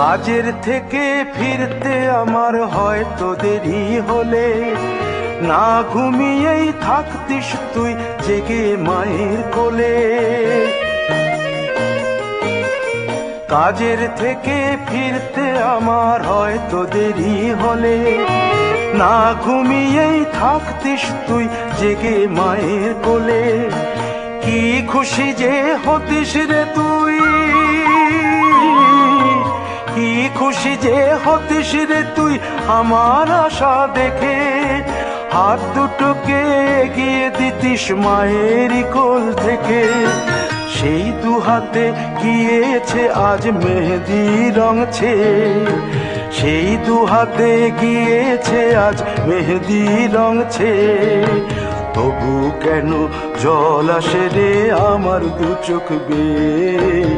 কাজের থেকে ফিরতে আমার হয়তো দেরি হলে, না ঘুমিয়েই থাকতিস তুই জেগে মায়ের কোলে। কাজের থেকে ফিরতে আমার হয়তো দেরি হলে, না ঘুমিয়েই থাকতিস তুই জেগে মায়ের কোলে। কি খুশি যে হতিস রে তুই, কি খুশি যে হতিস রে তুই আমার আশা দেখে। হাত দুটোকে এগিয়ে দিতিস মায়েরই কোল থেকে। সেই দু হাতে গিয়েছে আজ মেহেদি রং ছেয়ে, সেই দু হাতে গিয়েছে আজ মেহেদি রং ছেয়ে। তবু কেন জল আসে রে আমার দু চোখ বেয়ে।